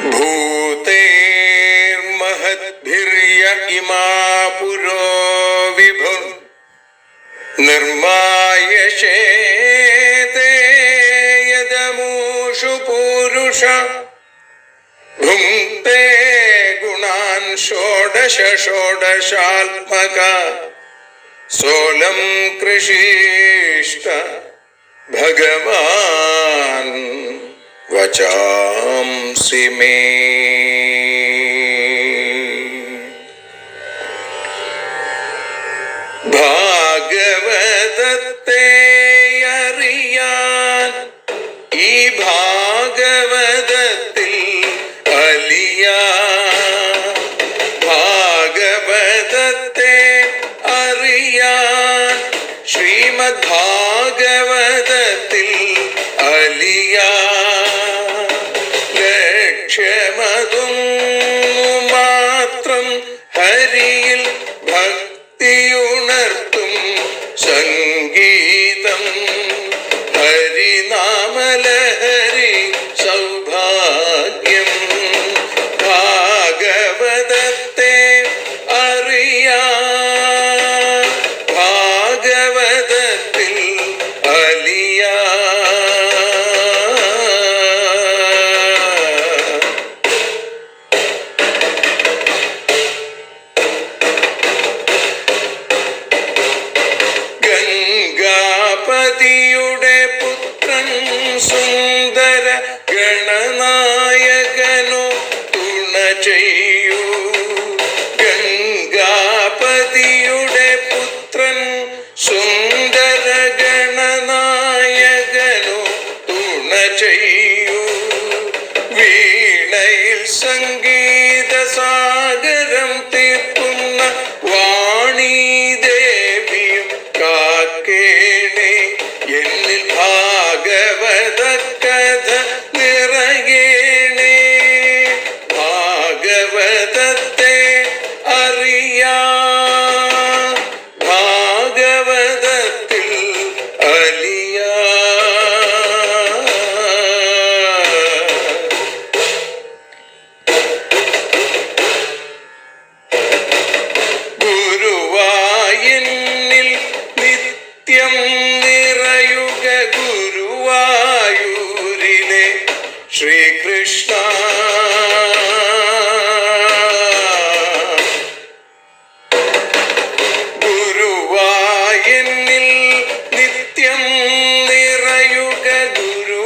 भूतेर्महद्भिर्य इमा पुरो विभुः निर्मायशेते यदमूषु पूरुष भुङ्क्ते गुणान् षोडश षोडशात्मका सोऽलं कृषीष्ट भगवान् वचांसि मे। ഭാഗവതത്തെ അറിയാൻ ഈ ഭാഗവതത്തിൽ അലിയാൻ, ഭാഗവതത്തെ അറിയാൻ ശ്രീമദ് ഭാഗവതത്തിൽ അലിയാൻ, ലക്ഷ്യമതും മാത്രം ഹരിയിൽ ഭക്തിയുണർത്തും സംഗീതം ഹരിനാമലഹരി സൗഭാഗ്യം. ഭാഗവതത്തെ അറിയാൻ ഭാഗവതത്തിൽ അലിയാൻ. ഗംഗാപതിയുടെ പുത്രൻ സുന്ദര ഗണനായകനോ തുണ ചെയ്യൂ. ഗംഗാപതിയുടെ പുത്രൻ സുന്ദര ഗണനായകനോ തുണ ചെയ്യൂ. വീണയിൽ സംഗീത സാഗരം തീർക്കുന്ന വാണീദേവിയും കാക്കേണേ എന്നിൽ ഭാഗവത കഥ നിറയേണേ. ഭാഗവതത്തെ അറിയാൻ ഭാഗവതത്തിൽ അലിയാൻ. ഗുരുവായൂരിൽ നിത്യം നിറയുക ഗുരുവായൂരിലെ ശ്രീകൃഷ്ണ. ഗുരുവായൂരിൽ നിത്യം നിറയുക ഗുരുവായൂരിലെ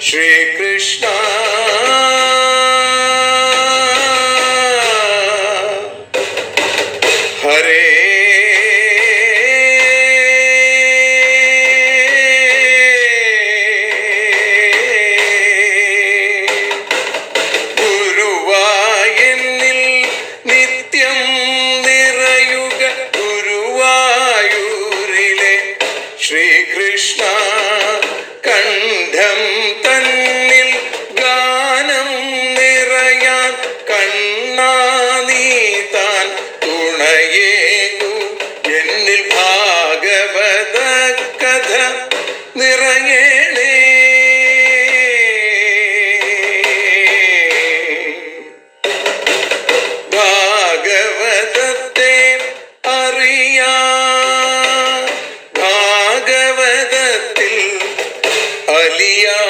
ശ്രീകൃഷ്ണ. ഹരേ ഗുരുവായൂരിൽ നിത്യം നിറയുക ഗുരുവായൂരിലെ ശ്രീകൃഷ്ണ. കണ്ഠം തന്നിൽ ഗാനം നിറയാൻ കണ്ണാ നീ താൻ തുണയേകു. എന്നിൽ ഭാഗവത കഥ നിറയേണേ. ഭാഗവതത്തെ അറിയാൻ ഭാഗവതത്തിൽ അലിയാൻ.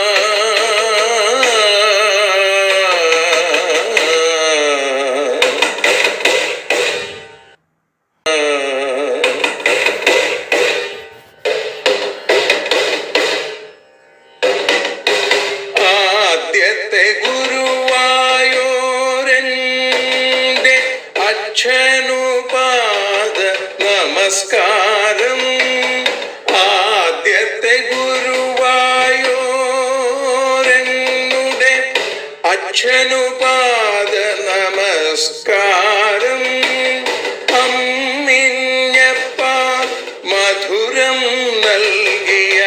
ആദ്യത്തെ ഗുരുവായൂരന്റെ അച്ഛനുപാദ നമസ്കാരം. ആദ്യത്തെ ഗുരുവായൂരനുടെ അച്ഛനുപാദ നമസ്കാരം. അമ്മിഞ്ഞപ്പാൽ മധുരം നൽകിയ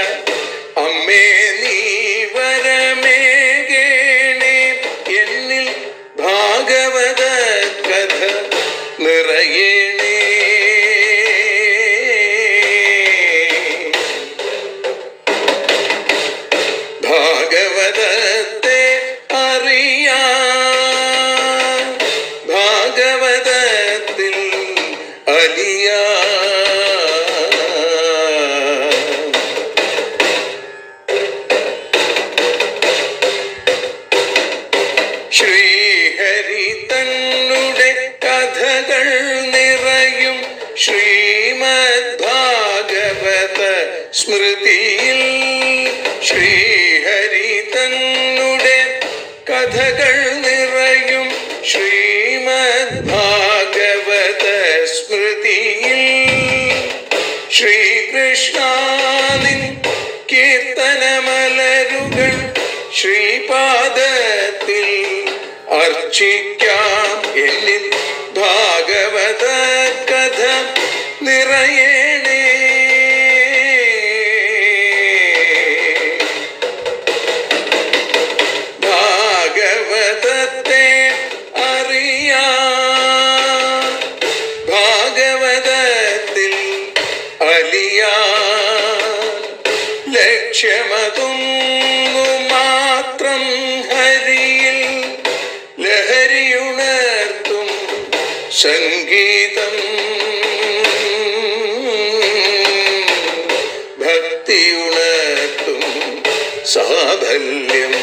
അമ്മേ നീ വരമേകേണേ. എന്നിൽ ഭാഗവത കഥ നിറയേണേ. ഭാഗവതത്തെ അലിയാ. ശ്രീഹരി തന്നുടെ കഥകൾ നിറയും ശ്രീമദ് ഭാഗവത സ്മൃതിയിൽ. ശ്രീഹരി തന്നുടെ കഥകൾ നിറയും ശ്രീമദ് ഭാഗവത സ്മൃതിയിൽ. ശ്രീകൃഷ്ണാനിൻ കീർത്തനമലരുകൾ ശ്രീപാദത്തിൽ അർച്ചിക്കാം. എന്നിൽ ഭാഗവത കഥ നിറയേണേ. ഭാഗവതത്തെ അറിയാൻ, ഭാഗവതത്തിൽ അലിയാൻ. ലക്ഷ്യമതൊന്നു മാത്രം ഹരിയിൽ ലഹരിയുണർത്തും സംഗീതം. ഭക്തിയുണർത്തും സാഫല്യം.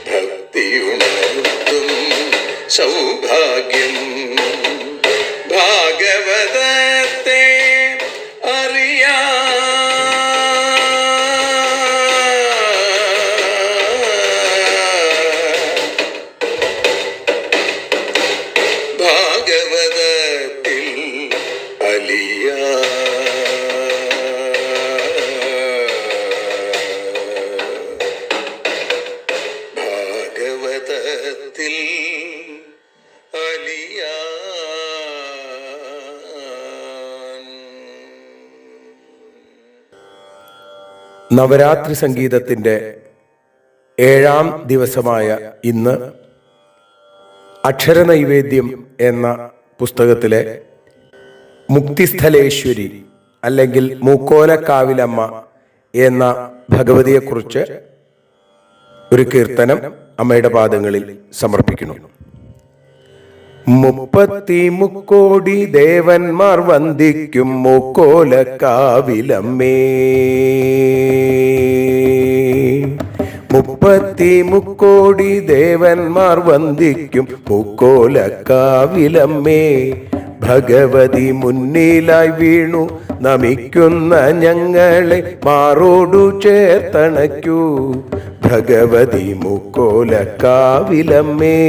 ഭക്തിയുണർത്തും സൗഭാഗ്യം. ഭാഗവതത്തെ അറിയാൻ, ഭാഗവതത്തിൽ അലിയാൻ. ഭാഗവതത്തിൽ അലിയാൻ. നവരാത്രി സംഗീതത്തിൻ്റെ 7ാം ദിവസമായ ഇന്ന് അക്ഷരനൈവേദ്യം എന്ന പുസ്തകത്തിലെ മുക്തിസ്ഥലേശ്വരി അല്ലെങ്കിൽ മൂക്കോലക്കാവിലമ്മ എന്ന ഭഗവതിയെക്കുറിച്ച് ഒരു കീർത്തനം അമ്മയുടെ പാദങ്ങളിൽ സമർപ്പിക്കുന്നു. 33 ദേവന്മാർ വന്ദിക്കും മൂക്കോലക്കാവിലമ്മേ. 33 ദേവന്മാർ വന്ദിക്കും മൂക്കോലക്കാവിലമ്മേ. ഭഗവതി മുന്നിലായി വീണു നമിക്കുന്ന ഞങ്ങളെ മാറോടു ചേർത്തണയ്ക്കൂ. ഭഗവതി മൂക്കോലക്കാവിലമ്മേ.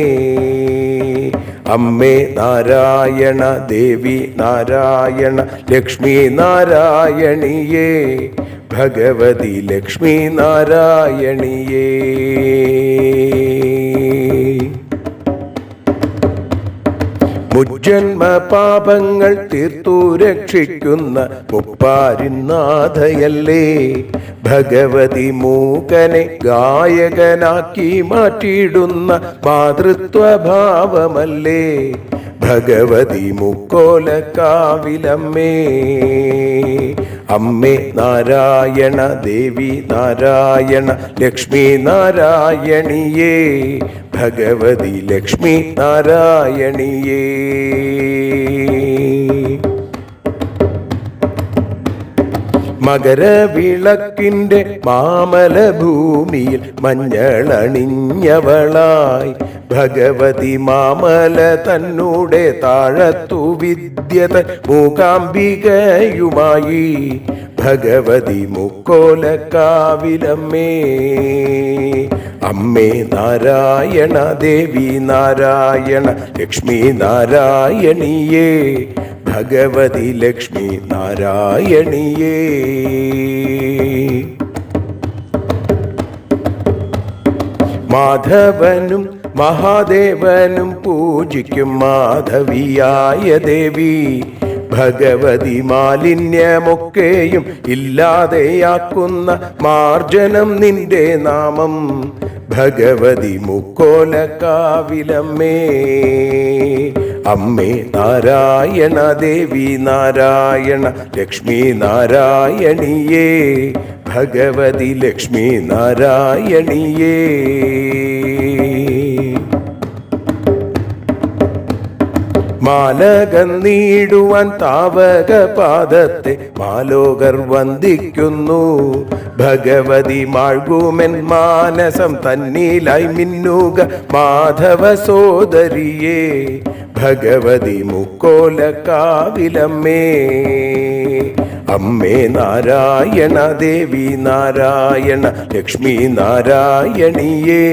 അമ്മേ നാരായണ, ദേവി നാരായണ, ലക്ഷ്മി നാരായണിയേ. ഭഗവതി ലക്ഷ്മി നാരായണിയേ. മുജ്ജന്മ പാപങ്ങൾ തീർത്തു രക്ഷിക്കുന്ന മുപ്പാരിനാഥയല്ലേ. ഭഗവതി മൂകനെ ഗായകനാക്കി മാറ്റിയിടുന്ന മാതൃത്വഭാവമല്ലേ. ഭഗവതി മൂക്കോലക്കാവിലമ്മേ. അമ്മേ നാരായണ, ദേവി നാരായണ, ലക്ഷ്മി നാരായണിയേ. ഭഗവതി ലക്ഷ്മി നാരായണിയേ. മകരവിളക്കിൻ്റെ മാമലഭൂമിയിൽ മഞ്ഞളണിഞ്ഞവളായി. ഭഗവതി മാമല തന്നൂടെ താഴത്തു വിദ്യത മൂകാംബികയുമായി. ഭഗവതി മൂക്കോലക്കാവിലമ്മേ. അമ്മേ നാരായണ, ദേവി നാരായണ, ലക്ഷ്മി നാരായണിയേ. ഭഗവതി ലക്ഷ്മി നാരായണിയേ. മാധവനും മഹാദേവനും പൂജിക്കും മാധവിയായ ദേവി. ഭഗവതി മാലിന്യമൊക്കെയും ഇല്ലാതെയാക്കുന്ന മാർജനം നിന്റെ നാമം. ഭഗവതി മൂക്കോലക്കാവിലമ്മേ. അമ്മേ നാരായണ, ദേവി നാരായണ, ലക്ഷ്മി നാരായണിയേ. ഭഗവതി ലക്ഷ്മി നാരായണിയേ. മാലകന്നീടുവാൻ താവകപാദത്തെ മാലോകർ വന്ദിക്കുന്നു. ഭഗവതി മാഴ്കൂമൻ മാനസം തന്നീലായി മിന്നുക മാധവ സോദരിയേ ഭഗവതി മുക്കോലക്കാവിലമ്മേ. അമ്മേ നാരായണ ദേവി നാരായണ ലക്ഷ്മി നാരായണിയേ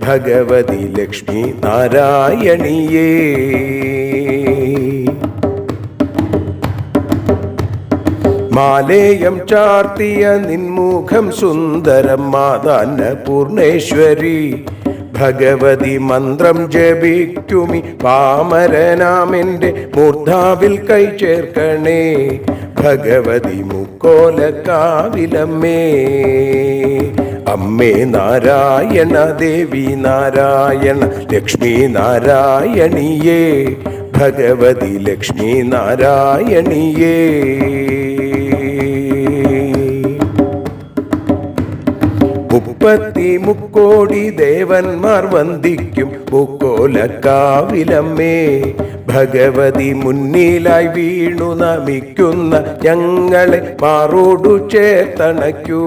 ഭഗവതി ലക്ഷ്മി നാരായണിയേ. മാലേയം ചാർത്തിയ നിൻമുഖം സുന്ദരം മാതാന്ന പൂർണേശ്വരി ഭഗവതി മന്ത്രം ജപിക്കുമി പാമരനാമെൻ്റെ മൂർധാവിൽ കൈ ചേർക്കണേ ഭഗവതി മുക്കോലക്കാവിലമ്മേ. അമ്മേ നാരായണ ദേവി നാരായണ ലക്ഷ്മി നാരായണിയേ ഭഗവതി ലക്ഷ്മി നാരായണിയേ. മുക്കോടി ദേവന്മാർ വന്ദിക്കും മുക്കോലക്കാവിലമ്മേ ഭഗവതി മുന്നിലായി വീണു നമിക്കുന്ന ഞങ്ങളെ മാറോടു ചേർത്തണയ്ക്കൂ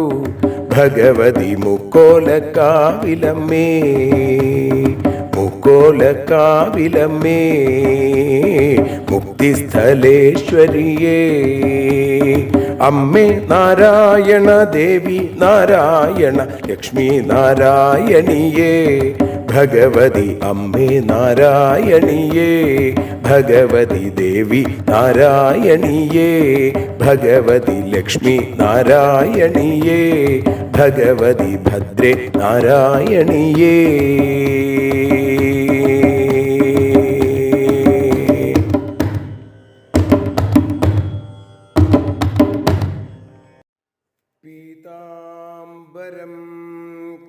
ഭഗവതി മുക്കോലക്കാവിലമ്മേ. മുക്കോലക്കാവിലമ്മേ മുക്തിസ്ഥലേശ്വരിയേ. അമ്മേ നാരായണ ദേവി നാരായണ ലക്ഷ്മി നാരായണിയേ ഭഗവതി അമ്മേ നാരായണിയേ ഭഗവതി ദേവി നാരായണിയേ ഭഗവതി ലക്ഷ്മി നാരായണിയേ ഭഗവതി ഭദ്രേ നാരായണിയേ. പീതാംബരം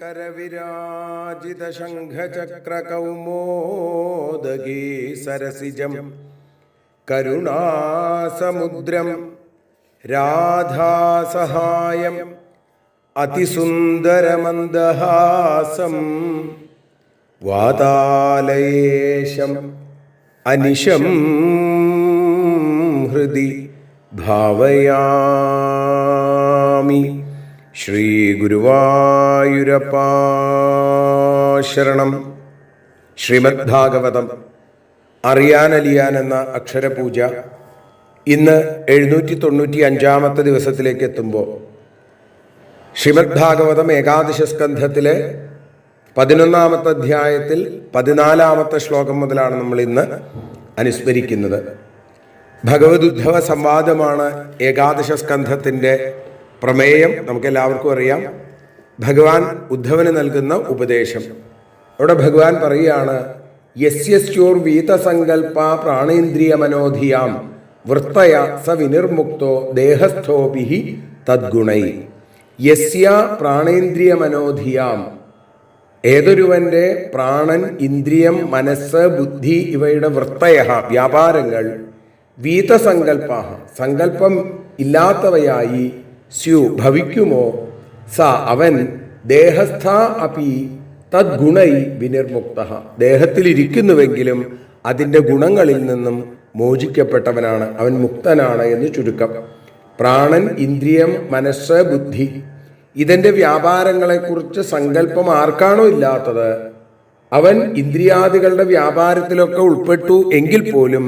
കരവിരാജിതശംഖചക്രകൗമോദഗീ സരസിജം കരുണാസമുദ്രം രാധാസഹായം അതിസുന്ദരമന്ദഹാസം വാതാലയേശം അനിശം ഹൃദി ഭാവയാമി. ശ്രീ ഗുരുവായൂരപ്പാ ശരണം. ശ്രീമദ് ഭാഗവതം അറിയാനലിയാൻ എന്ന അക്ഷരപൂജ ഇന്ന് 795 ദിവസത്തിലേക്ക് എത്തുമ്പോൾ ശ്രീമദ് ഭാഗവതം ഏകാദശ സ്കന്ധത്തിലെ 11 അധ്യായത്തിൽ 14 ശ്ലോകം മുതലാണ് നമ്മൾ ഇന്ന് അനുസ്മരിക്കുന്നത്. ഭഗവതുദ്ധവ സംവാദമാണ് ഏകാദശ സ്കന്ധത്തിൻ്റെ പ്രമേയം. നമുക്കെല്ലാവർക്കും അറിയാം ഭഗവാൻ ഉദ്ധവന് നൽകുന്ന ഉപദേശം. അവിടെ ഭഗവാൻ പറയുകയാണ്, യസ്യോർ വീതസങ്കൽപ്പ പ്രാണേന്ദ്രിയ മനോധിയാം വൃത്തയ സ വിനിർമുക്തോ ദേഹസ്ഥോഭി തദ്ഗുണൈ. യസ്യ പ്രാണേന്ദ്രിയ മനോധിയാം, ഏതൊരുവന്റെ പ്രാണൻ, ഇന്ദ്രിയം, മനസ്സ്, ബുദ്ധി ഇവയുടെ വൃത്തയ വ്യാപാരങ്ങൾ വീതസങ്കൽപ്പ സങ്കല്പം ഇല്ലാത്തവയായി സ്യു ഭവിക്കുമോ സ അവൻ ദേഹസ്ഥ അപി തദ്ഗുണൈ വിനിർമുക്ത ദേഹത്തിലിരിക്കുന്നുവെങ്കിലും അതിൻ്റെ ഗുണങ്ങളിൽ നിന്നും മോചിക്കപ്പെട്ടവനാണ്, അവൻ മുക്തനാണ് എന്ന് ചുരുക്കം. പ്രാണൻ, ഇന്ദ്രിയം, മനസ്സ്, ബുദ്ധി ഇതിൻ്റെ വ്യാപാരങ്ങളെക്കുറിച്ച് സങ്കല്പം ആർക്കാണോ ഇല്ലാത്തത് അവൻ ഇന്ദ്രിയാദികളുടെ വ്യാപാരത്തിലൊക്കെ ഉൾപ്പെട്ടു എങ്കിൽ പോലും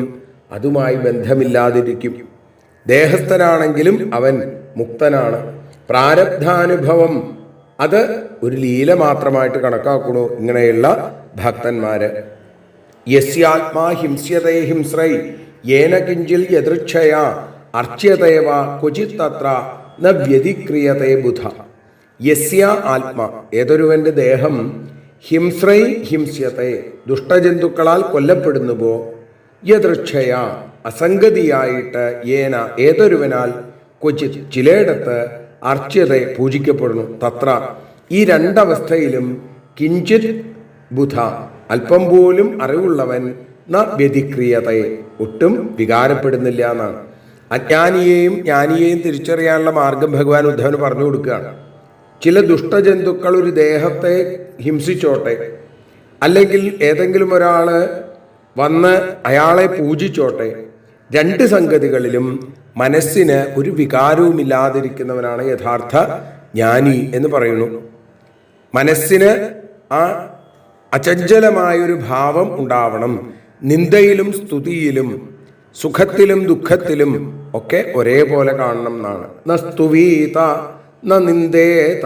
അതുമായി ബന്ധമില്ലാതിരിക്കും. ദേഹസ്ഥനാണെങ്കിലും അവൻ മുക്തനാണ്. പ്രാരബ്ധാനുഭവം അത് ഒരു ലീല മാത്രമായിട്ട് കണക്കാക്കണു ഇങ്ങനെയുള്ള ഭക്തന്മാര്. യസ്യാത്മാ ഹിംസ്യതേ ഹിംസ്രൈ യേന കിഞ്ചിൽ യദൃച്ഛയ അർച്യതേവ ക്വചിത് തത്ര ന വ്യതിക്രിയതേ ബുധ. യസ്യ ആത്മ ഏതൊരുവന്റെ ദേഹം ഹിംസ്രൈ ഹിംസ്യത്തെ ദുഷ്ടജന്തുക്കളാൽ കൊല്ലപ്പെടുന്നുവോ യദൃച്ഛയ അസംഗതിയായിട്ട് യേന ഏതൊരുവനാൽ ക്വചിത് ചിലയിടത്ത് അർച്യതെ പൂജിക്കപ്പെടുന്നു തത്ര ഈ രണ്ടവസ്ഥയിലും കിഞ്ചിത് ബുധ അല്പം പോലും അറിവുള്ളവൻ ന വ്യതിക്രിയതയെ ഒട്ടും വികാരപ്പെടുന്നില്ല എന്നാണ്. അജ്ഞാനിയെയും ജ്ഞാനിയെയും തിരിച്ചറിയാനുള്ള മാർഗം ഭഗവാൻ ഉദ്ധവന് പറഞ്ഞു കൊടുക്കുകയാണ്. ചില ദുഷ്ടജന്തുക്കൾ ഒരു ദേഹത്തെ ഹിംസിച്ചോട്ടെ, അല്ലെങ്കിൽ ഏതെങ്കിലും ഒരാൾ വന്ന് അയാളെ പൂജിച്ചോട്ടെ. രണ്ട് സംഗതികളിലും മനസ്സിന് ഒരു വികാരവുമില്ലാതിരിക്കുന്നവനാണ് യഥാർത്ഥ ജ്ഞാനി എന്ന് പറയുന്നു. മനസ്സിന് ആ അചഞ്ചലമായൊരു ഭാവം ഉണ്ടാവണം. നിന്ദയിലും സ്തുതിയിലും സുഖത്തിലും ദുഃഖത്തിലും ഒക്കെ ഒരേപോലെ കാണണം എന്നാണ്. ന സ്തുവീത ന നിന്ദേത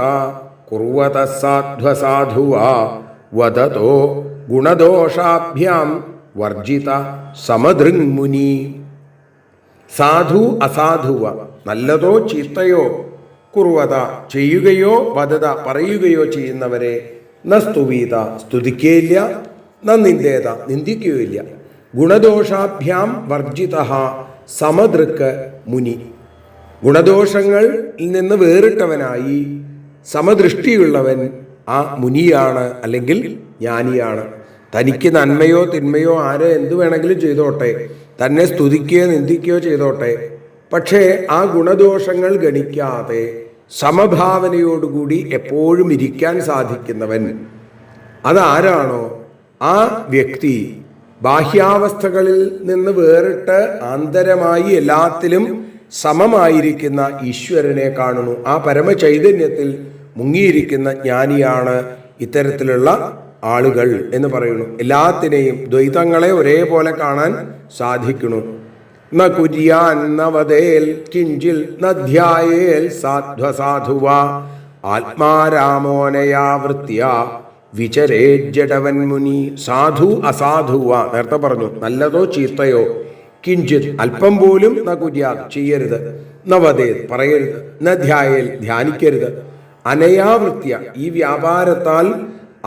കുർവത സാധ്വസാധുവാ വദതോ ഗുണദോഷാഭ്യാം വർജിത സമദൃങ്മുനി. സാധു അസാധുവ, നല്ലതോ ചീത്തയോ, കുർവത ചെയ്യുകയോ, വദത പറയുകയോ ചെയ്യുന്നവരെ ന സ്തുവീത സ്തുതിക്കുകയില്ല, ന നിന്ദേത നിന്ദിക്കുകയില്ല, ഗുണദോഷാഭ്യാം വർജിത സമദൃക്ക് മുനി. ഗുണദോഷങ്ങളിൽ നിന്ന് വേറിട്ടവനായി സമദൃഷ്ടിയുള്ളവൻ ആ മുനിയാണ്, അല്ലെങ്കിൽ ജ്ഞാനിയാണ്. തനിക്ക് നന്മയോ തിന്മയോ ആരെ എന്തു വേണമെങ്കിലും ചെയ്തോട്ടെ, തന്നെ സ്തുതിക്കുകയോ നിന്ദിക്കുകയോ ചെയ്തോട്ടെ, പക്ഷേ ആ ഗുണദോഷങ്ങൾ ഗണിക്കാതെ സമഭാവനയോടുകൂടി എപ്പോഴും ഇരിക്കാൻ സാധിക്കുന്നവൻ, അതാരാണോ ആ വ്യക്തി ബാഹ്യാവസ്ഥകളിൽ നിന്ന് വേറിട്ട് ആന്തരമായി എല്ലാത്തിലും സമമായിരിക്കുന്ന ഈശ്വരനെ കാണുന്നു. ആ പരമചൈതന്യത്തിൽ മുങ്ങിയിരിക്കുന്ന ജ്ഞാനിയാണ് ഇത്തരത്തിലുള്ള ആളുകൾ എന്ന് പറയുന്നു. എല്ലാത്തിനെയും ദ്വൈതങ്ങളെ ഒരേപോലെ കാണാൻ സാധിക്കുന്നു. ന കുര്യാൻ ന വദേൽ കിഞ്ചിൽ ന ധ്യായേൽ സാധ്വസാധുവ ആത്മാരാമോനയാ വൃത്യ വിചരേ ജഡവൻ മുനി. സാധു അസാധുവ നേരത്തെ പറഞ്ഞു, നല്ലതോ ചീത്തയോ, കിഞ്ചിത് അല്പം പോലും ന കുര്യാ ചെയ്യരുത്, ന വദേൽ പറയരുത്, ന ധ്യായേൽ ധ്യാനിക്കരുത്, അനയാവൃത്യ ഈ വ്യാപാരത്താൽ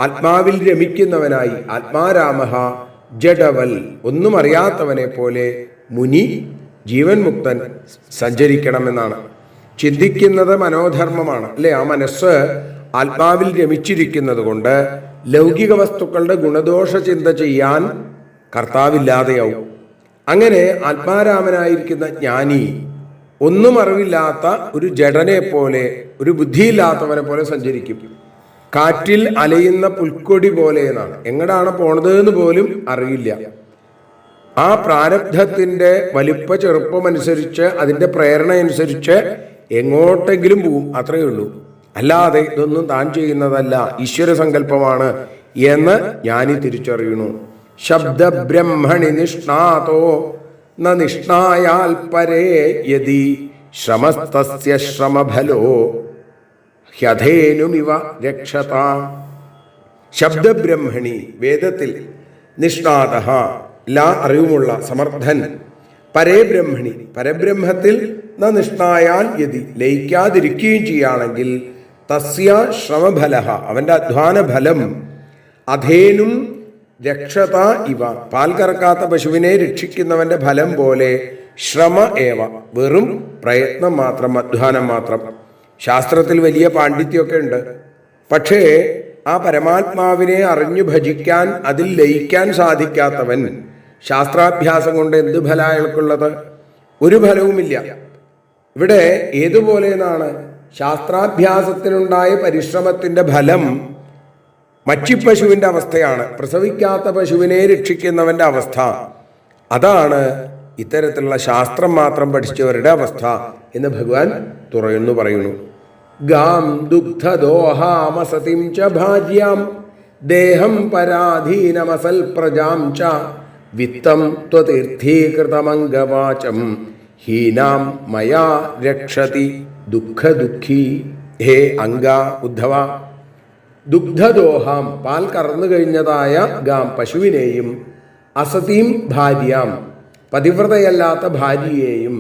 ആത്മാവിൽ രമിക്കുന്നവനായി ആത്മാരാമഹ ജഡവൽ ഒന്നും അറിയാത്തവനെ പോലെ മുനി ജീവൻ മുക്തൻ സഞ്ചരിക്കണമെന്നാണ്. ചിന്തിക്കുന്നത് മനോധർമ്മമാണ് അല്ലേ? ആ മനസ്സ് ആത്മാവിൽ രമിച്ചിരിക്കുന്നത് കൊണ്ട് ലൗകിക വസ്തുക്കളുടെ ഗുണദോഷ ചിന്ത ചെയ്യാൻ കർത്താവില്ലാതെയാവും. അങ്ങനെ ആത്മാരാമനായിരിക്കുന്ന ജ്ഞാനി ഒന്നും അറിവില്ലാത്ത ഒരു ജഡനെ പോലെ, ഒരു ബുദ്ധിയില്ലാത്തവനെ പോലെ സഞ്ചരിക്കും. കാറ്റിൽ അലയുന്ന പുൽക്കൊടി പോലെ എന്നാണ്. എങ്ങടാണ് പോണത് എന്ന് പോലും അറിയില്ല. ആ പ്രാരബ്ധത്തിന്റെ വലിപ്പ ചെറുപ്പമനുസരിച്ച്, അതിന്റെ പ്രേരണ അനുസരിച്ച് എങ്ങോട്ടെങ്കിലും പോവും, അത്രയേ ഉള്ളൂ. അല്ലാതെ ഇതൊന്നും താൻ ചെയ്യുന്നതല്ല, ഈശ്വര സങ്കല്പമാണ് എന്ന് ജ്ഞാനി തിരിച്ചറിയണു. ശബ്ദബ്രഹ്മണി നിഷ്ണാതോ ന നിഷ്ണായാൽ പരേ യദി ശ്രമസ്തസ്യ ശ്രമഫലോ ഹ്യധേനുമിവ രക്ഷത. ശബ്ദബ്രഹ്മണി വേദത്തിൽ, നിഷ്ണാത എല്ലാ അറിവുമുള്ള സമർത്ഥൻ, പരേ ബ്രഹ്മണി പരബ്രഹ്മത്തിൽ ന നിഷ്ണായാൽ യതി ലയിക്കാതിരിക്കുകയും ചെയ്യുകയാണെങ്കിൽ തസ്യ ശ്രമഫല അവന്റെ അധ്വാന ഫലം അധേനും രക്ഷത ഇവ പാൽ കറക്കാത്ത പശുവിനെ രക്ഷിക്കുന്നവന്റെ ഫലം പോലെ ശ്രമ ഏവ വെറും പ്രയത്നം മാത്രം, അധ്വാനം മാത്രം. ശാസ്ത്രത്തിൽ വലിയ പാണ്ഡിത്യമൊക്കെ ഉണ്ട്, പക്ഷേ ആ പരമാത്മാവിനെ അറിഞ്ഞു ഭജിക്കാൻ, അതിൽ ലയിക്കാൻ സാധിക്കാത്തവൻ ശാസ്ത്രാഭ്യാസം കൊണ്ട് എന്ത് ഫല അയാൾക്കുള്ളത്? ഒരു ഫലവുമില്ല. ഇവിടെ ഏതുപോലെ എന്നാണ് ശാസ്ത്രാഭ്യാസത്തിനുണ്ടായ പരിശ്രമത്തിന്റെ ഫലം മച്ചിപ്പശുവിന്റെ അവസ്ഥയാണ്, പ്രസവിക്കാത്ത പശുവിനെ രക്ഷിക്കുന്നവന്റെ അവസ്ഥ. അതാണ് ഇത്തരത്തിലുള്ള ശാസ്ത്രം മാത്രം പഠിച്ചവരുടെ അവസ്ഥ എന്ന് ഭഗവാൻ തുറന്നു പറയുന്നു. ഗാം ദുഗ്ധദോഹാമസതിം ച ഭാര്യാം ദേഹം പരാധീനമസൽ പ്രജാം ച വിത്തം ത്വതീർത്ഥീകൃതമംഗവാചം ഹീനാം മയാ രക്ഷതി ദുഃഖദുഃഖി. ഹേ അംഗ ഉദ്ധവ, ദുഗ്ധദോഹാം പാൽ കറന്നു കഴിഞ്ഞതായ ഗാം പശുവിനെയും, അസതീം ഭാര്യാം പതിവ്രതയല്ലാത്ത ഭാര്യയെയും,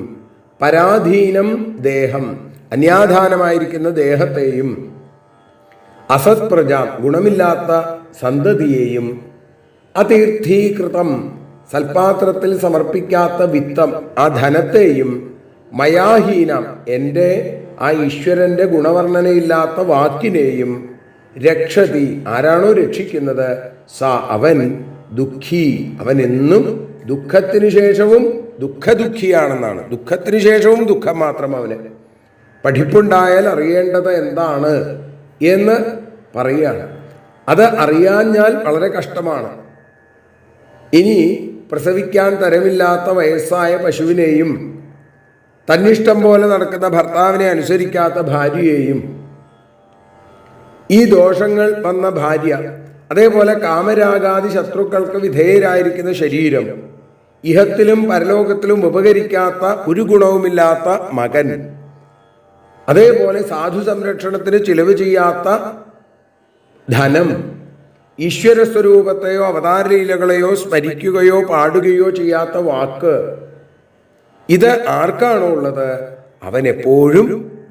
പരാധീനം ദേഹം അന്യാധാനമായിരിക്കുന്ന ദേഹത്തെയും, അസത് പ്രജാം ഗുണമില്ലാത്ത സന്തതിയെയും, അതീർത്ഥീകൃതം സൽപാത്രത്തിൽ സമർപ്പിക്കാത്ത വിത്തം ആ ധനത്തെയും, മയാഹീനം എൻ്റെ ആ ഈശ്വരന്റെ ഗുണവർണ്ണനയില്ലാത്ത വാക്കിനെയും രക്ഷതി ആരാണോ രക്ഷിക്കുന്നത് സ അവൻ ദുഃഖി അവൻ എന്നും ദുഃഖത്തിനു ശേഷവും ദുഃഖദുഃഖിയാണെന്നാണ്. ദുഃഖത്തിനു ശേഷവും ദുഃഖം മാത്രം അവന്. പഠിപ്പുണ്ടായാൽ അറിയേണ്ടത് എന്താണ് എന്ന് പറയുകയാണ്. അത് അറിയാഞ്ഞാൽ വളരെ കഷ്ടമാണ്. ഇനി പ്രസവിക്കാൻ തരമില്ലാത്ത വയസ്സായ പശുവിനെയും തന്നിഷ്ടം പോലെ നടക്കുന്ന ഭർത്താവിനെ അനുസരിക്കാത്ത ഭാര്യയെയും, ഈ ദോഷങ്ങൾ വന്ന ഭാര്യ, അതേപോലെ കാമരാഗാദി ശത്രുക്കൾക്ക് വിധേയരായിരിക്കുന്ന ശരീരം, ഇഹത്തിലും പരലോകത്തിലും ഉപകരിക്കാത്ത ഒരു ഗുണവുമില്ലാത്ത മകൻ, അതേപോലെ സാധു സംരക്ഷണത്തിന് ചിലവ് ചെയ്യാത്ത ധനം, ഈശ്വര സ്വരൂപത്തെയോ അവതാരലീലകളെയോ സ്മരിക്കുകയോ പാടുകയോ ചെയ്യാത്ത വാക്ക്, ഇത് ആർക്കാണോ ഉള്ളത് അവൻ എപ്പോഴും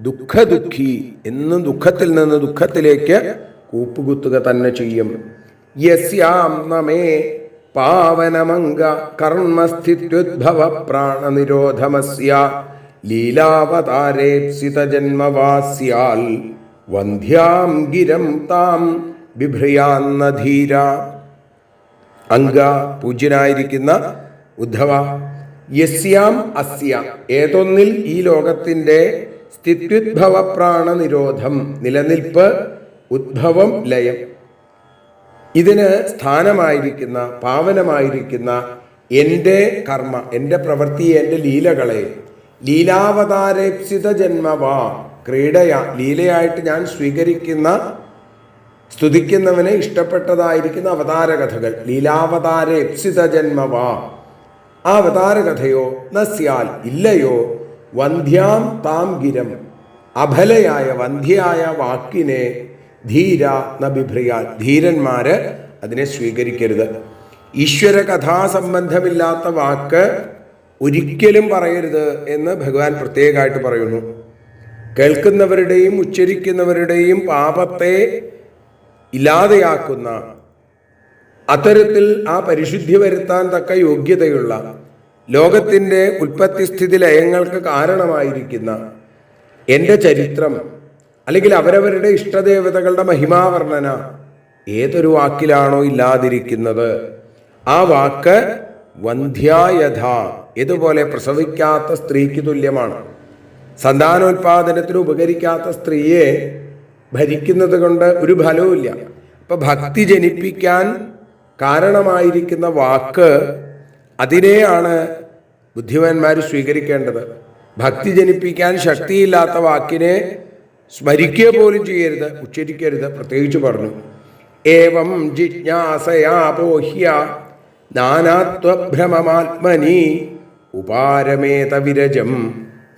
ദുഃഖി, എന്നും ദുഃഖത്തിൽ നിന്ന് ദുഃഖത്തിലേക്ക് കൂപ്പുകുത്തുക തന്നെ ചെയ്യും. യസ്യാം നമേ പാവനമംഗ കർമ്മസ്ഥിത്യുദ്ഭവ പ്രാണനിരോധമസ്യ ലീലാവതാരേപ്സിത ജന്മവാസ്യാൽ വന്ധ്യാം ഗിരം താം ബിഭ്രയാന്ന ധീര. അംഗ പൂജ്യനായിരിക്കുന്ന ഉദ്ധവ, യസ്യാം അസ്യ ഏതൊന്നിൽ ഈ ലോകത്തിൻ്റെ സ്ഥിത്യുദ്ഭവ പ്രാണ നിരോധം നിലനിൽപ്പ്, ഉദ്ഭവം ലയം, ഇതിന് സ്ഥാനമായിരിക്കുന്ന പാവനമായിരിക്കുന്ന എൻ്റെ കർമ്മ, എൻ്റെ പ്രവൃത്തി, എൻ്റെ ലീലകളെ ലീലാവതാരേപ്സിത ജന്മവാ ലീലയായിട്ട് ഞാൻ സ്വീകരിക്കുന്ന സ്തുതിക്കുന്നവനെ ഇഷ്ടപ്പെട്ടതായിരിക്കുന്ന അവതാരകഥകൾ, ലീലാവതാരേപ്സിത ജന്മവാ, ആ അവതാരകഥയോ നസ്യാൽ ഇല്ലയോ വന്ധ്യാം താം ഗിരം അഭലയായ വന്ധ്യയായ വാക്കിനെ ധീര ന ബിഭ്രയാൽ ധീരന്മാര് അതിനെ സ്വീകരിക്കരുത്. ഈശ്വര കഥാസംബന്ധമില്ലാത്ത വാക്ക് ഒരിക്കലും പറയരുത് എന്ന് ഭഗവാൻ പ്രത്യേകമായിട്ട് പറയുന്നു. കേൾക്കുന്നവരുടെയും ഉച്ചരിക്കുന്നവരുടെയും പാപത്തെ ഇല്ലാതെയാക്കുന്ന, അത്തരത്തിൽ ആ പരിശുദ്ധി വരുത്താൻ തക്ക യോഗ്യതയുള്ള, ലോകത്തിൻ്റെ ഉൽപ്പത്തിസ്ഥിതി ലയങ്ങൾക്ക് കാരണമായിരിക്കുന്ന എൻ്റെ ചരിത്രം, അല്ലെങ്കിൽ അവരവരുടെ ഇഷ്ടദേവതകളുടെ മഹിമാവർണ്ണന ഏതൊരു വാക്കിലാണോ ഇല്ലാതിരിക്കുന്നത്, ആ വാക്ക് വന്ധ്യായഥ ഇതുപോലെ പ്രസവിക്കാത്ത സ്ത്രീക്ക് തുല്യമാണ്. സന്താനോൽപാദനത്തിന് ഉപകരിക്കാത്ത സ്ത്രീയെ ഭരിക്കുന്നത് കൊണ്ട് ഒരു ഫലവുമില്ല. അപ്പൊ ഭക്തി ജനിപ്പിക്കാൻ കാരണമായിരിക്കുന്ന വാക്ക്, അതിനെയാണ് ബുദ്ധിമാന്മാർ സ്വീകരിക്കേണ്ടത്. ഭക്തി ജനിപ്പിക്കാൻ ശക്തിയില്ലാത്ത വാക്കിനെ സ്മരിക്കുക പോലും ചെയ്യരുത്, ഉച്ചരിക്കരുത്. പ്രത്യേകിച്ച് പറഞ്ഞു, ഏവം ജിജ്ഞാസയാപോഹ്യ നാനാത്വഭ്രമമാത്മനി ഉപാരമേത വിരജം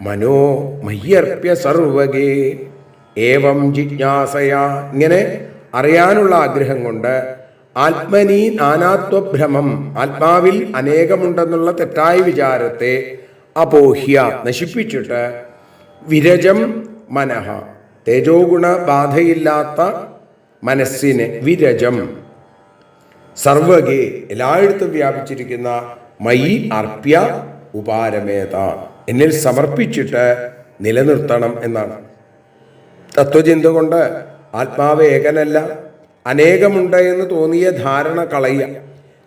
മനോ മയ്യർപ്യ സർവകേ. ഏവം ജിജ്ഞാസയാ, ഇങ്ങനെ അറിയാനുള്ള ആഗ്രഹം കൊണ്ട്, ആത്മനി നാനാത്വഭ്രമം ആത്മാവിൽ അനേകമുണ്ടെന്നുള്ള തെറ്റായ വിചാരത്തെ അപോഹ്യ നശിപ്പിച്ചിട്ട്, വിരജം മനഃ തേജോ ഗുണ ബാധയില്ലാത്ത മനസ്സിനെ, വിരജം സർവകേ എല്ലായിടത്തും വ്യാപിച്ചിരിക്കുന്ന മയി അർപ്യ ഉപാരമേത എന്നിൽ സമർപ്പിച്ചിട്ട് നിലനിർത്തണം എന്നാണ്. തത്വചിന്ത കൊണ്ട് ആത്മാവ് ഏകനല്ല, അനേകമുണ്ട് എന്ന് തോന്നിയ ധാരണ കളയുക.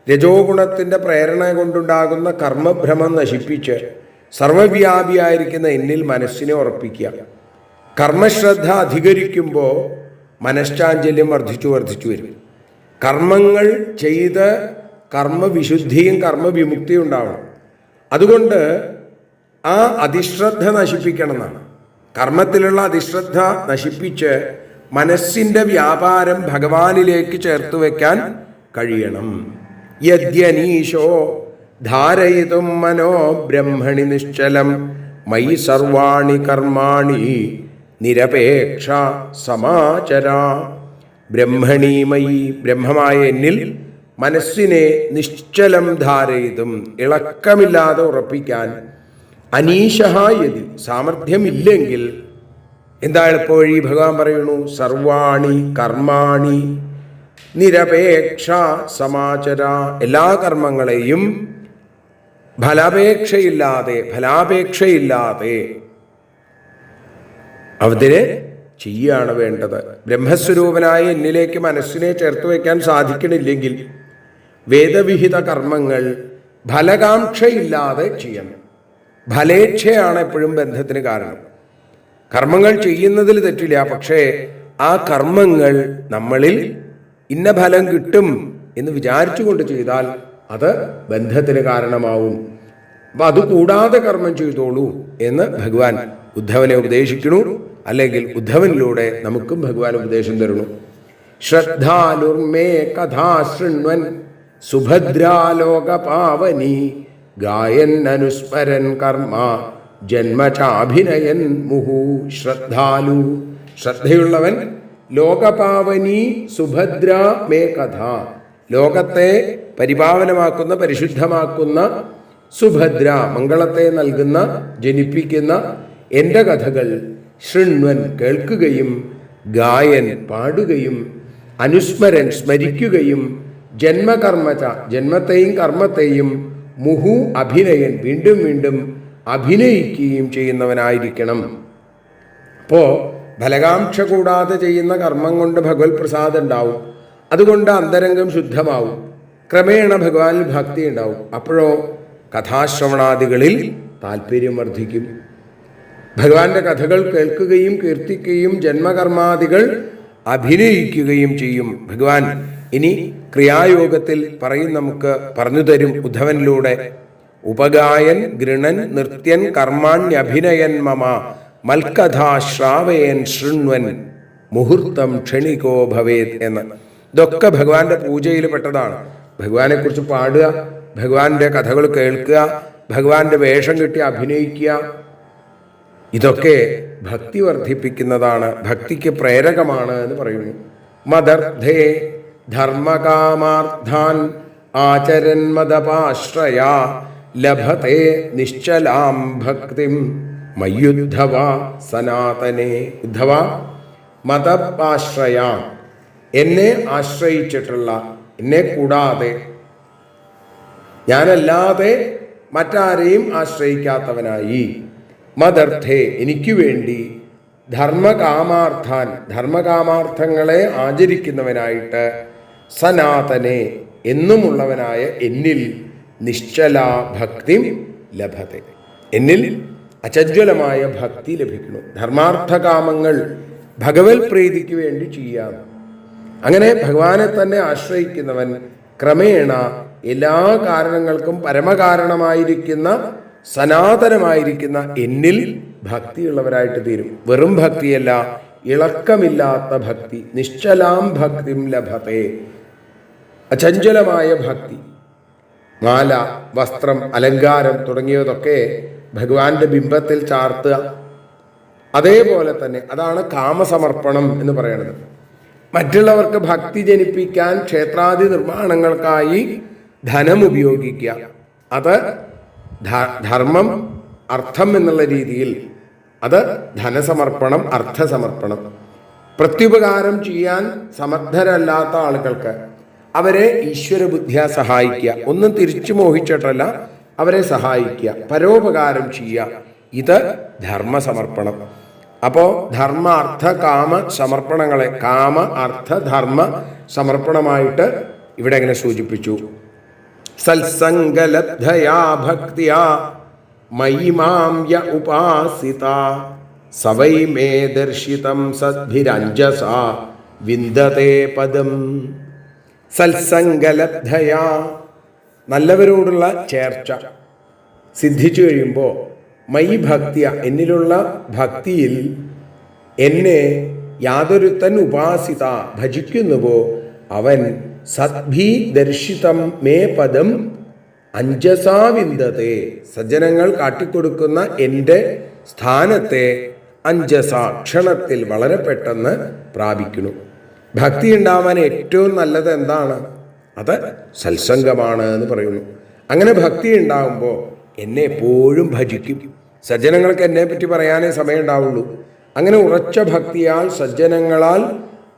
രജോ ഗുണത്തിൻ്റെ പ്രേരണ കൊണ്ടുണ്ടാകുന്ന കർമ്മഭ്രമം നശിപ്പിച്ച് സർവവ്യാപിയായിരിക്കുന്ന എന്നിൽ മനസ്സിനെ ഉറപ്പിക്കുക. കർമ്മശ്രദ്ധ അധികരിക്കുമ്പോൾ മനഃശാഞ്ചല്യം വർദ്ധിച്ചു വരും. കർമ്മങ്ങൾ ചെയ്ത് കർമ്മവിശുദ്ധിയും കർമ്മവിമുക്തിയും ഉണ്ടാവണം. അതുകൊണ്ട് ആ അതിശ്രദ്ധ നശിപ്പിക്കണം എന്നാണ്. കർമ്മത്തിലുള്ള അതിശ്രദ്ധ നശിപ്പിച്ച് മനസ്സിൻ്റെ വ്യാപാരം ഭഗവാനിലേക്ക് ചേർത്ത് വയ്ക്കാൻ കഴിയണം. യദ്യനീശോ ധാരയിതും മനോ ബ്രഹ്മണി നിശ്ചലം മയി സർവാണി കർമാണി നിരപേക്ഷ സമാചര. ബ്രഹ്മണീമയി ബ്രഹ്മമായ എന്നിൽ മനസ്സിനെ നിശ്ചലം ധാരയിതും ഇളക്കമില്ലാതെ ഉറപ്പിക്കാൻ, അനീശഃ യതി സാമർഥ്യമില്ലെങ്കിൽ എന്താ എളുപ്പവഴി ഭഗവാൻ പറയുന്നു, സർവാണി കർമാണി നിരപേക്ഷ സമാചര എല്ലാ കർമ്മങ്ങളെയും ഫലാപേക്ഷയില്ലാതെ അതിനെ ചെയ്യാണ് വേണ്ടത്. ബ്രഹ്മസ്വരൂപനായ എന്നിലേക്ക് മനസ്സിനെ ചേർത്ത് വയ്ക്കാൻ സാധിക്കണില്ലെങ്കിൽ വേദവിഹിത കർമ്മങ്ങൾ ഫലകാംക്ഷയില്ലാതെ ചെയ്യണം. ഫലേച്ഛയാണ് എപ്പോഴും ബന്ധത്തിന് കാരണം. കർമ്മങ്ങൾ ചെയ്യുന്നതിൽ തെറ്റില്ല, പക്ഷേ ആ കർമ്മങ്ങൾ നമ്മളിൽ ഇന്ന ഫലം കിട്ടും എന്ന് വിചാരിച്ചുകൊണ്ട് ചെയ്താൽ അത് ബന്ധത്തിന് കാരണമാവും. അപ്പം അതുകൂടാതെ കർമ്മം ചെയ്തോളൂ എന്ന് ഭഗവാൻ ഉദ്ധവനെ ഉപദേശിക്കുന്നു. അല്ലെങ്കിൽ ഉദ്ധവനിലൂടെ നമുക്കും ഭഗവാൻ ഉപദേശം തരുന്നു. ശ്രദ്ധാലുർമേ കഥാ ശൃണ്വൻ സുഭദ്രാലോകപാവനി ഗായൻ അനുസ്മരൻ കർമ്മ ജന്മചാഭിനയൻ മുഹു. ശ്രദ്ധാലു, ശ്രദ്ധയുള്ളവൻ. ലോകപാവനി സുഭദ്ര മേ കഥ, ലോകത്തെ പരിപാവനമാക്കുന്ന പരിശുദ്ധമാക്കുന്ന സുഭദ്ര, മംഗളത്തെ നൽകുന്ന ജനിപ്പിക്കുന്ന എൻ്റെ കഥകൾ ശൃണ്വൻ കേൾക്കുകയും ഗായൻ പാടുകയും അനുസ്മരൻ സ്മരിക്കുകയും ജന്മകർമ്മച ജന്മത്തെയും കർമ്മത്തെയും മുഹു അഭിനയൻ വീണ്ടും വീണ്ടും അഭിനയിക്കുകയും ചെയ്യുന്നവനായിരിക്കണം. അപ്പോൾ ഫലകാംക്ഷ കൂടാതെ ചെയ്യുന്ന കർമ്മം കൊണ്ട് ഭഗവത് പ്രസാദം ഉണ്ടാവും. അതുകൊണ്ട് അന്തരംഗം ശുദ്ധമാവും. ക്രമേണ ഭഗവാനിൽ ഭക്തി ഉണ്ടാവും. അപ്പോഴോ കഥാശ്രവണാദികളിൽ താല്പര്യം വർദ്ധിക്കും. ഭഗവാന്റെ കഥകൾ കേൾക്കുകയും കീർത്തിക്കുകയും ജന്മകർമാദികൾ അഭിനയിക്കുകയും ചെയ്യും. ഭഗവാൻ ഇനി ക്രിയായോഗത്തിൽ പറയും, നമുക്ക് പറഞ്ഞു തരും ഉദ്ധവനിലൂടെ. ഉപഗായൻ ഗൃണൻ നൃത്യൻ കർമാണ്യഭിനയൻ മമ മൽക്കഥാശ്രാവയൻ ശൃണ്വൻ മുഹൂർത്തം ക്ഷണികോ ഭവേത് എന്ന്. ഇതൊക്കെ ഭഗവാന്റെ പൂജയിൽ പെട്ടതാണ്. ഭഗവാനെ കുറിച്ച് പാടുക, ഭഗവാന്റെ കഥകൾ കേൾക്കുക, ഭഗവാന്റെ വേഷം കെട്ടി അഭിനയിക്കുക, ഇതൊക്കെ ഭക്തി വർദ്ധിപ്പിക്കുന്നതാണ്, ഭക്തിക്ക് പ്രേരകമാണ് എന്ന് പറയുന്നു. മദർദ്ധേ ധർമ്മകാമാർത്ഥാൻ ആചരൻ മദപാശ്രയ ലഭത്തെ നിശ്ചലാം ഭക്തിം മയ്യുദ്ധവ സനാതനെ. ഉദ്ധവ, മതപാശ്രയ, എന്നെ ആശ്രയിച്ചിട്ടുള്ള, എന്നെ കൂടാതെ, ഞാനല്ലാതെ മറ്റാരെയും ആശ്രയിക്കാത്തവനായി, മദർത്ഥേ എനിക്ക് വേണ്ടി, ധർമ്മകാമാർത്ഥാൻ ധർമ്മകാമാർത്ഥങ്ങളെ ആചരിക്കുന്നവനായിട്ട്, സനാതനെ എന്നുമുള്ളവനായ എന്നിൽ, നിശ്ചലാ ഭക്തി ലഭത്തെ എന്നിൽ അചഞ്ചലമായ ഭക്തി ലഭിക്കുന്നു. ധർമാർത്ഥകാമങ്ങൾ ഭഗവത് പ്രീതിക്ക് വേണ്ടി ചെയ്യാം. അങ്ങനെ ഭഗവാനെ തന്നെ ആശ്രയിക്കുന്നവൻ ക്രമേണ എല്ലാ കാരണങ്ങൾക്കും പരമകാരണമായിരിക്കുന്ന സനാതനമായിരിക്കുന്ന എന്നിൽ ഭക്തിയുള്ളവരായിട്ട് തീരും. വെറും ഭക്തിയല്ല, ഇളക്കമില്ലാത്ത ഭക്തി. നിശ്ചലാം ഭക്തിം ലഭത്തെ, അചഞ്ചലമായ ഭക്തി. മാല, വസ്ത്രം, അലങ്കാരം തുടങ്ങിയതൊക്കെ ഭഗവാന്റെ ബിംബത്തിൽ ചാർത്തുക. അതേപോലെ തന്നെ അതാണ് കാമസമർപ്പണം എന്ന് പറയുന്നത്. മറ്റുള്ളവർക്ക് ഭക്തി ജനിപ്പിക്കാൻ ക്ഷേത്രാദി നിർമ്മാണങ്ങൾക്കായി ധനം ഉപയോഗിക്കുക. അത് ധർമ്മം, അർത്ഥം എന്നുള്ള രീതിയിൽ അത് ധനസമർപ്പണം, അർത്ഥസമർപ്പണം. പ്രത്യുപകാരം ചെയ്യാൻ സമർത്ഥരല്ലാത്ത ആളുകൾക്ക് അവരെ ഈശ്വരബുദ്ധിയ സഹായിക്കുക. ഒന്നും തിരിച്ചു മോഹിച്ചിട്ടല്ല, അവരെ സഹായിക്കുക, പരോപകാരം ചെയ്യുക. ഇത് ധർമ്മസമർപ്പണം. അപ്പോൾ ധർമ്മ അർത്ഥ കാമ സമർപ്പണങ്ങളെ കാമ അർത്ഥ ധർമ്മ സമർപ്പണമായിട്ട് ഇവിടെ എങ്ങനെ സൂചിപ്പിച്ചു? സത്സംഗലബ്ധയാ ഭക്തിയാ മയിമാം യ ഉപാസിത സവൈ മേ ദർശിതം സദ്ഭിരഞ്ജസാ വിന്ദതേ പദം. സത്സംഗലബ്ധയാ, നല്ലവരോടുള്ള ചേർച്ച സിദ്ധിച്ചു കഴിയുമ്പോൾ, മയി ഭക്തിയ, എന്നിലുള്ള ഭക്തിയിൽ എന്നെ യാതൊരുത്തൻ ഉപാസിത ഭജിക്കുന്നുവോ അവൻ സദ്ഭി ദർശിതം മേ പദം അഞ്ജസാ വിന്ദതേ, സജ്ജനങ്ങൾ കാട്ടിക്കൊടുക്കുന്ന എൻ്റെ സ്ഥാനത്തെ അഞ്ജസ ക്ഷണത്തിൽ വളരെ പെട്ടെന്ന് പ്രാപിക്കുന്നു. ഭക്തി ഉണ്ടാവാൻ ഏറ്റവും നല്ലത് എന്താണ്? അത് സത്സംഗമാണ് എന്ന് പറയുന്നു. അങ്ങനെ ഭക്തി ഉണ്ടാകുമ്പോൾ എന്നെ എപ്പോഴും ഭജിക്കും. സജ്ജനങ്ങൾക്ക് എന്നെ പറ്റി പറയാനേ സമയം ഉണ്ടാവുള്ളൂ. അങ്ങനെ ഉറച്ച ഭക്തിയാൽ സജ്ജനങ്ങളാൽ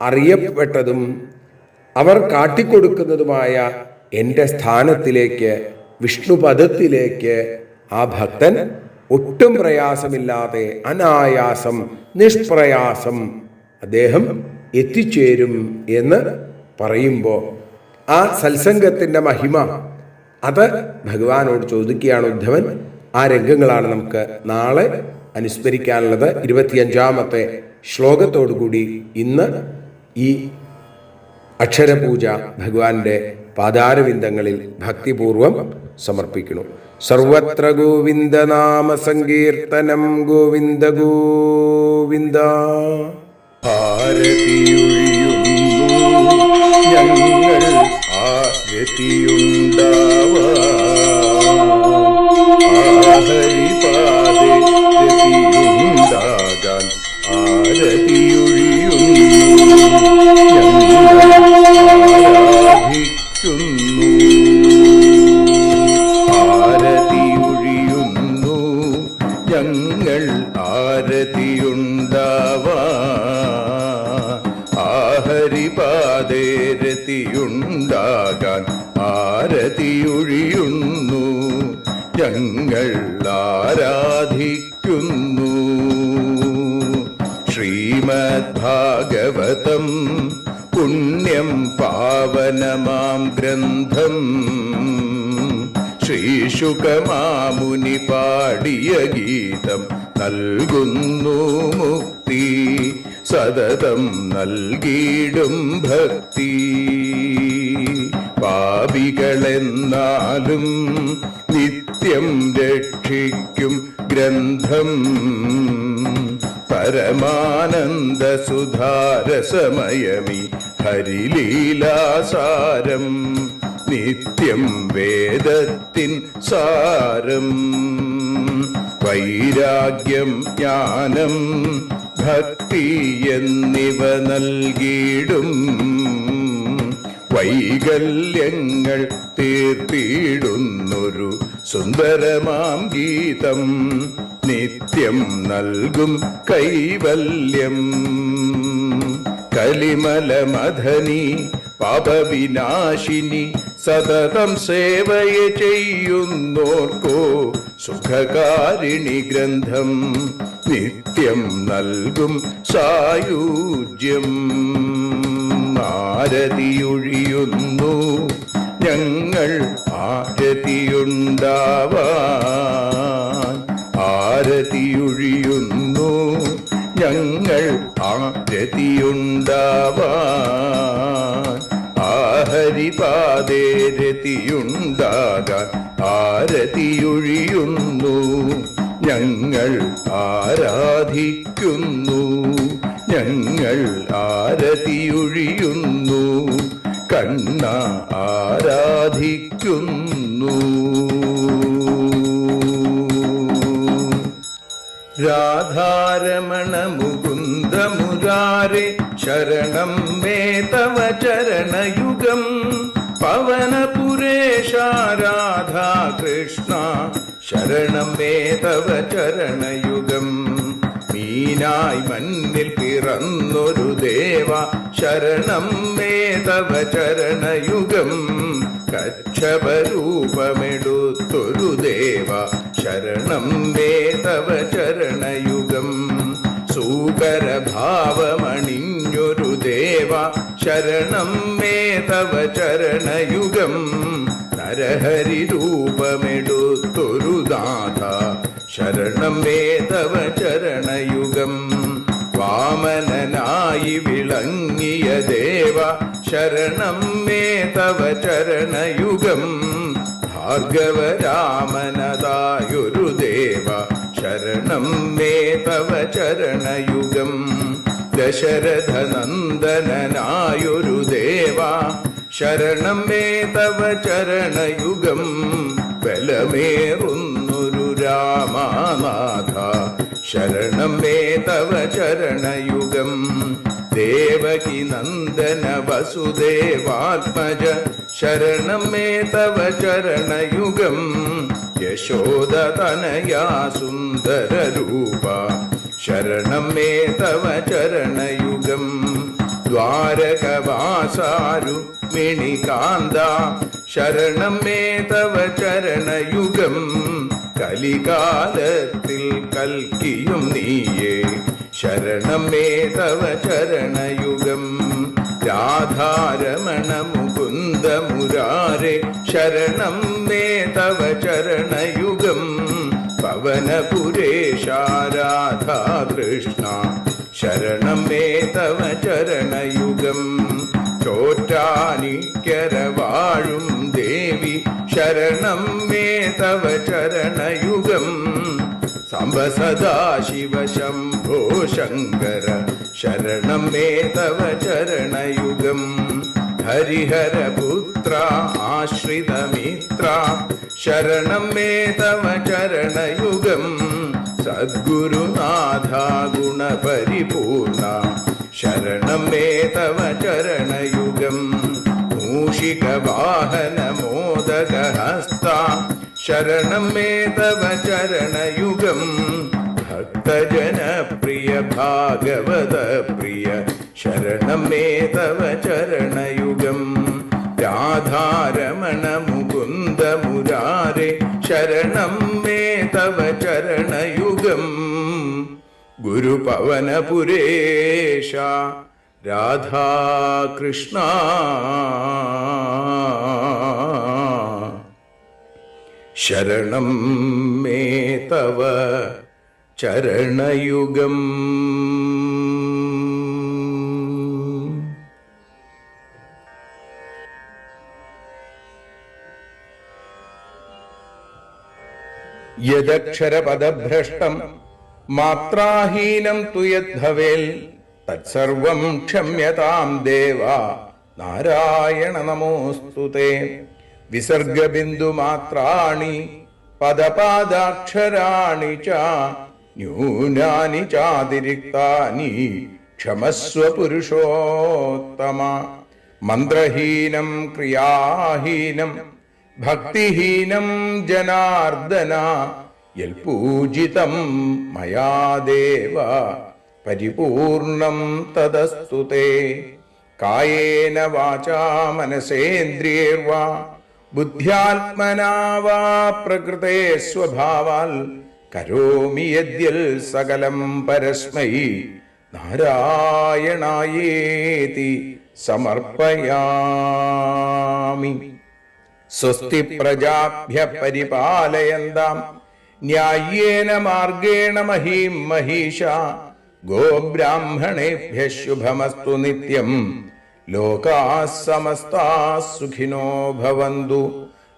അറിയപ്പെട്ടതും അവർ കാട്ടിക്കൊടുക്കുന്നതുമായ എൻ്റെ സ്ഥാനത്തിലേക്ക്, വിഷ്ണുപദത്തിലേക്ക് ആ ഭക്തൻ ഒട്ടും പ്രയാസമില്ലാതെ അനായാസം നിഷ്പ്രയാസം അദ്ദേഹം എത്തിച്ചേരും എന്ന് പറയുമ്പോൾ ആ സത്സംഗത്തിൻ്റെ മഹിമ അത് ഭഗവാനോട് ചോദിക്കുകയാണ് ഉദ്ധവൻ. ആ രംഗങ്ങളാണ് നമുക്ക് നാളെ അനുസ്മരിക്കാനുള്ളത്. 25-ാമത്തെ ശ്ലോകത്തോടുകൂടി ഇന്ന് ഈ അക്ഷരപൂജ ഭഗവാന്റെ പാദാരവിന്ദങ്ങളിൽ ഭക്തിപൂർവം സമർപ്പിക്കുന്നു. സർവത്ര ഗോവിന്ദനാമ സങ്കീർത്തനം. ഗോവിന്ദ ഗോവിന്ദ. ആരതിയൊഴിയുന്നു ഞങ്ങൾ ഹരിപാദേ രതിയുണ്ടാകാൻ ആരതിയൊഴിയുന്നു ആരാധിക്കുന്നു. ഞങ്ങൾ ആരതിയുണ്ടാവാൻ ഹരിപാദേ രതിയുണ്ടാകാൻ ആരതിയൊഴിയുന്നു. ഞങ്ങൾ ആരാധിക്കുന്നു. ശ്രീമദ് ഭാഗവതം പുണ്യം പാവനമാം ഗ്രന്ഥം ശ്രീശുകമാമുനി പാടിയ ഗീതം നൽകുന്നു മുക്തി. സതതം നൽകിയിടും ഭക്തി. പാപികളെന്നാലും നിത്യം രക്ഷിക്കും ഗ്രന്ഥം. പരമാനന്ദ സുധാരസമയമി ഹരിലീലാസാരം. നിത്യം വേദത്തിൻ സാരം. വൈരാഗ്യം ജ്ഞാനം ഭക്തി എന്നിവ നൽകിയിടും. വൈകല്യങ്ങൾ തീർത്തിടുന്നൊരു സുന്ദരമാം ഗീതം. നിത്യം നൽകും കൈവല്യം. കലിമലമഥനി പാപവിനാശിനി സതതം സേവയ ചെയ്യുന്നോർക്കോ സുഖകാരിണി ഗ്രന്ഥം. നിത്യം നൽകും സായുജ്യം. ആരതിയൊഴിയുന്നു ഞങ്ങൾ ആരതിയുണ്ടാവാൻ ആരതിയൊഴിയുന്നു. ഞങ്ങൾ ആരതിയുണ്ടാവാൻ ഹരിപാദേ രതിയുണ്ടാകാൻ ആരതിയൊഴിയുന്നു. ഞങ്ങൾ ആരാധിക്കുന്നു. ഞങ്ങൾ ആരതിയൊഴിയുന്നു. കണ്ണ ആരാധിക്കുന്നു. രാധാരമണ മുകുന്ദ മുരാരേ ശരണം മേ തവ ചരണയുഗം. പവനപുരേശ രാധാ കൃഷ്ണ ശരണം മേ തവ ചരണയുഗം. മീനായി മണ്ണിൽ പിറന്നൊരു ദേവ ശരണം മേ തവ ചരണയുഗം. കച്ഛപരൂപമെടുത്തൊരു ദേവ ശരണം മേ തവ ചരണയുഗം. സൂകരഭാവമണിഞ്ഞൊരു ദേവ ശരണം മേ തവ ചരണയുഗം. നരഹരി രൂപമെടുത്തൊരു നാഥ ശരണം മേ തവ ചരണയുഗം. വാമനനായി വിളങ്ങിയ ദേവ ശരണം മേ തവ ചരണയുഗം. ഭാർഗവരാമനതായൊരു ദേവ ശരണം മേ തവ ചരണയുഗം. ദശരഥനന്ദനായൊരു ദേവ ശരണം മേ തവ ചരണയുഗം. ബലമേറുന്നൊരു രാമനാഥ ശരണം മേ തവ ചരണയുഗം. ദേവകി നന്ദന വസുദേവാത്മജ ശരണം മേ തവ ചരണയുഗം. യശോദതനയാ സുന്ദരരൂപ ശരണം മേ തവ ചരണയുഗം. ദ്വാരകവാസാരുക്മിണികാന്ത ശരണം മേ തവ ചരണയുഗം. കലികാലത്തിൽ കൽക്കിയും നീയേ ശരണം മേ തവ ചരണയുഗം. രാധാരമണ മുകുന്ദ മുരാരേ ശരണം മേ തവ ചരണയുഗം. പവനപുരേശ രാധാ കൃഷ്ണ ശരണം മേ തവ ചരണയുഗം. ചോറ്റാ മാണിക്യര വാഴും ദേവി ശരണം മേ തവ ചരണയുഗം സാംബ സദാശിവ ശംഭോ ശങ്കര ശരണം മേ തവ ചരണയുഗം ഹരിഹരപുത്ര ആശ്രിതമിത്ര ശരണം മേ തവ ചരണയുഗം സദ്ഗുരുനാഥ ഗുണപരിപൂർണ ശരണം മേ തവ ചരണയുഗം മൂഷികവാഹന മോദകഹസ്ത ശരണം മേ തവ ചരണയുഗം ഭക്തജനപ്രിയ ഭാഗവത പ്രിയ ശരണം മേ തവ ചരണയുഗം രാധാരമണ മുകുന്ദ മുരാരെ ശരണം മേ തവ ചരണയുഗം ഗുരുപവനപുരേശ രാധാകൃഷ്ണ ശരണം മേ തവ ചരണയുഗം. യദക്ഷരപദഭ്രഷ്ടം മാത്രാഹീനം തു യദ്ഭവേൽ തത്സർവം ക്ഷമ്യതാം ദേവ നാരായണ നമോസ്തുതേ. വിസർഗബിന്ദുമാത്രാണി പദപാദാക്ഷരാണി ച ന്യൂനാനി ചാതിരിക്താനി ക്ഷമസ്വ പുരുഷോത്തമ. മന്ത്രഹീനം ക്രിയാഹീനം ഭക്തിഹീനം ജനാർദ്ദന യൽപൂജിതം മയാ ദേവ പരിപൂർണം തദസ്തു തേ. കായേന വാചാ മനസേന്ദ്രിയൈർവാ ബുദ്ധ്യാത്മനാ വാ പ്രകൃതേ സ്വഭാവാൽ കരോമി യദ്യൽ സകലം പരസ്മൈ നാരായണായേതി സമർപ്പയാമി. സ്വസ്തി പ്രജാഭ്യ പരിപാലയന്താം ന്യായേന മാർഗേണ മഹീം മഹീഷ. ഗോബ്രാഹ്മണേഭ്യഃ ശുഭമസ്തു നിത്യം. ലോകാഃ സമസ്താഃ സുഖിനോ ഭവന്തു.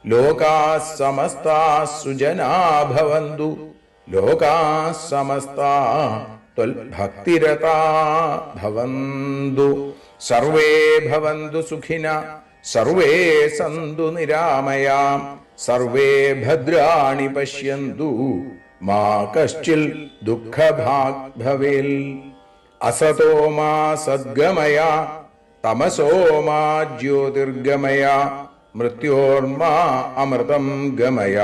ലോകാഃ സമസ്താഃ സുജനാ ഭവന്തു. ലോകാഃ സമസ്താഃ ത്വൽഭക്തിരതാ ഭവന്തു. സർവേ ഭവന്തു സുഖിനഃ സർവേ സന്തു നിരാമയാം. സർവേ ഭദ്രാണി പശ്യന്തു മാ കശ്ചിൽ ദുഃഖഭാഗ് ഭവേൽ. അസതോ മാ സദ്ഗമയ തമസോ മാ ജ്യോതിർഗമയ മൃത്യോർമാ അമൃതം ഗമയ.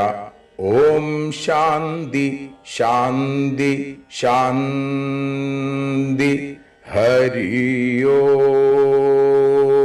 ഓം ശാന്തി ശാന്തി ശാന്തി. ഹരി ഓം.